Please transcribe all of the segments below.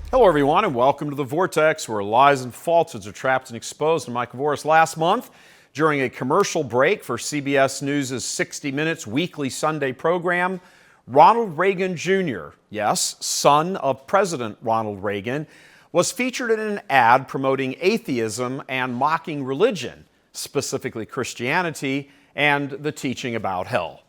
Hello, everyone, and welcome to the Vortex, where lies and falsehoods are trapped and exposed. I'm Mike Voris. Last month, during a commercial break for CBS News' 60 Minutes weekly Sunday program, Ronald Reagan Jr., yes, son of President Ronald Reagan, was featured in an ad promoting atheism and mocking religion, specifically Christianity, and the teaching about hell.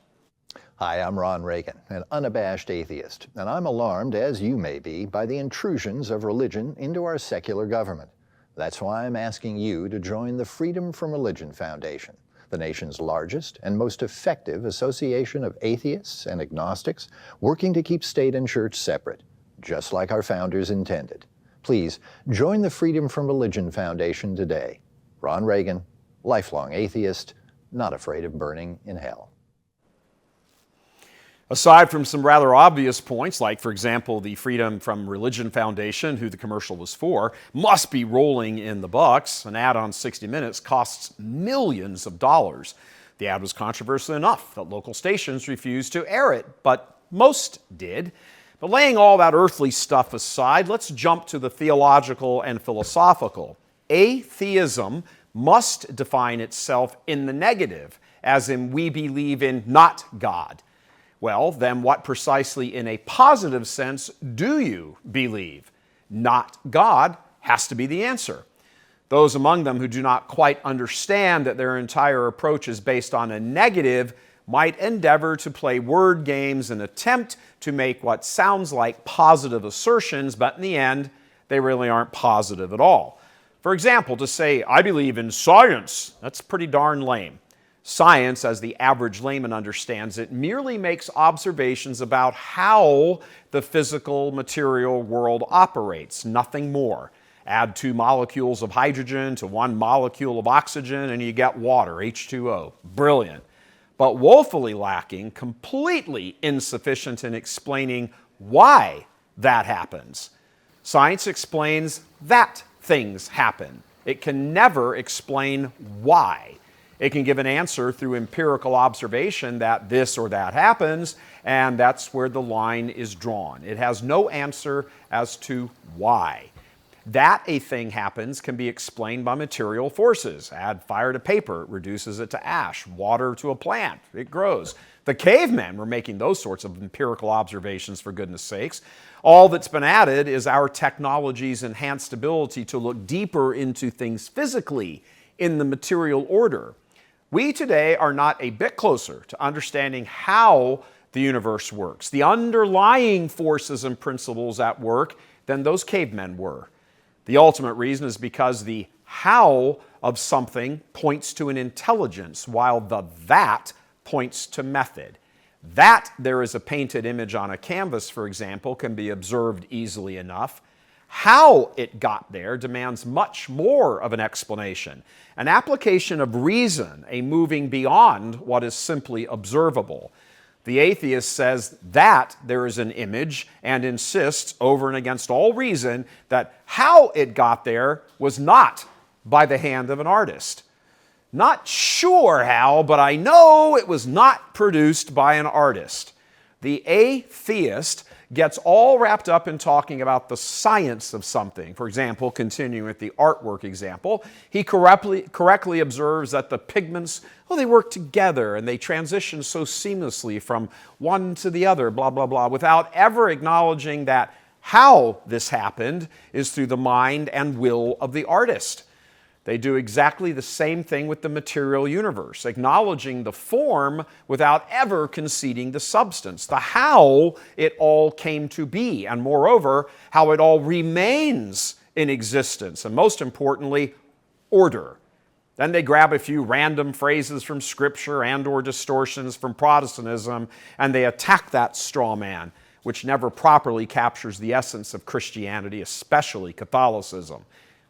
Hi, I'm Ron Reagan, an unabashed atheist, and I'm alarmed, as you may be, by the intrusions of religion into our secular government. That's why I'm asking you to join the Freedom from Religion Foundation, the nation's largest and most effective association of atheists and agnostics working to keep state and church separate, just like our founders intended. Please join the Freedom from Religion Foundation today. Ron Reagan, lifelong atheist, not afraid of burning in hell. Aside from some rather obvious points, like, for example, the Freedom from Religion Foundation, who the commercial was for, must be rolling in the bucks. An ad on 60 Minutes costs millions of dollars. The ad was controversial enough that local stations refused to air it, but most did. But laying all that earthly stuff aside, let's jump to the theological and philosophical. Atheism must define itself in the negative, as in we believe in not God. Well, then what precisely in a positive sense do you believe? Not God has to be the answer. Those among them who do not quite understand that their entire approach is based on a negative might endeavor to play word games and attempt to make what sounds like positive assertions, but in the end, they really aren't positive at all. For example, to say, I believe in science, that's pretty darn lame. Science, as the average layman understands it, merely makes observations about how the physical material world operates, nothing more. Add 2 molecules of hydrogen to 1 molecule of oxygen and you get water, H2O. Brilliant. But woefully lacking, completely insufficient in explaining why that happens. Science explains that things happen. It can never explain why. It can give an answer through empirical observation that this or that happens, and that's where the line is drawn. It has no answer as to why. That a thing happens can be explained by material forces. Add fire to paper, it reduces it to ash. Water to a plant, it grows. The cavemen were making those sorts of empirical observations, for goodness sakes. All that's been added is our technology's enhanced ability to look deeper into things physically in the material order. We today are not a bit closer to understanding how the universe works, the underlying forces and principles at work, than those cavemen were. The ultimate reason is because the how of something points to an intelligence, while the that points to method. That there is a painted image on a canvas, for example, can be observed easily enough. How it got there demands much more of an explanation, an application of reason, a moving beyond what is simply observable. The atheist says that there is an image and insists over and against all reason that how it got there was not by the hand of an artist. Not sure how, but I know it was not produced by an artist. The atheist gets all wrapped up in talking about the science of something. For example, continuing with the artwork example, he correctly observes that the pigments, they work together and they transition so seamlessly from one to the other, blah, blah, blah, without ever acknowledging that how this happened is through the mind and will of the artist. They do exactly the same thing with the material universe, acknowledging the form without ever conceding the substance, the how it all came to be, and moreover, how it all remains in existence, and most importantly, order. Then they grab a few random phrases from Scripture and/or distortions from Protestantism, and they attack that straw man, which never properly captures the essence of Christianity, especially Catholicism.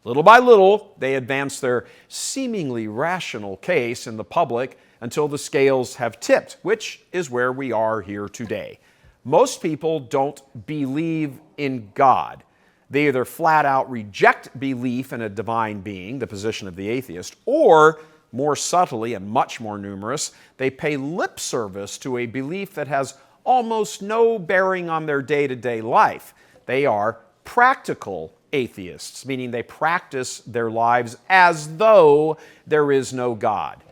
Little by little, they advance their seemingly rational case in the public until the scales have tipped, which is where we are here today. Most people don't believe in God. They either flat out reject belief in a divine being, the position of the atheist, or, more subtly and much more numerous, they pay lip service to a belief that has almost no bearing on their day-to-day life. They are practical atheists, meaning they practice their lives as though there is no God.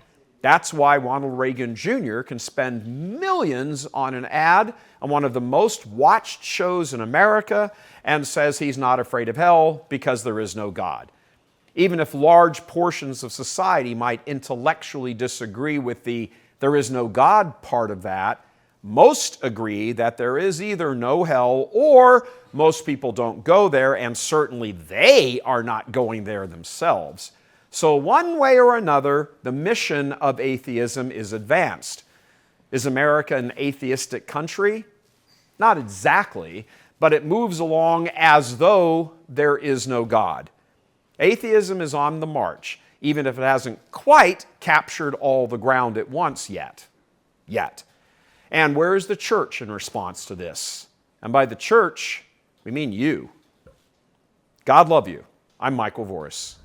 That's why Ronald Reagan Jr. can spend millions on an ad on one of the most watched shows in America and says he's not afraid of hell because there is no God. Even if large portions of society might intellectually disagree with the there is no God part of that, most agree that there is either no hell or most people don't go there, and certainly they are not going there themselves. So one way or another, the mission of atheism is advanced. Is America an atheistic country? Not exactly, but it moves along as though there is no God. Atheism is on the march, even if it hasn't quite captured all the ground at once yet. And where is the church in response to this? And by the church, we mean you. God love you. I'm Michael Voris.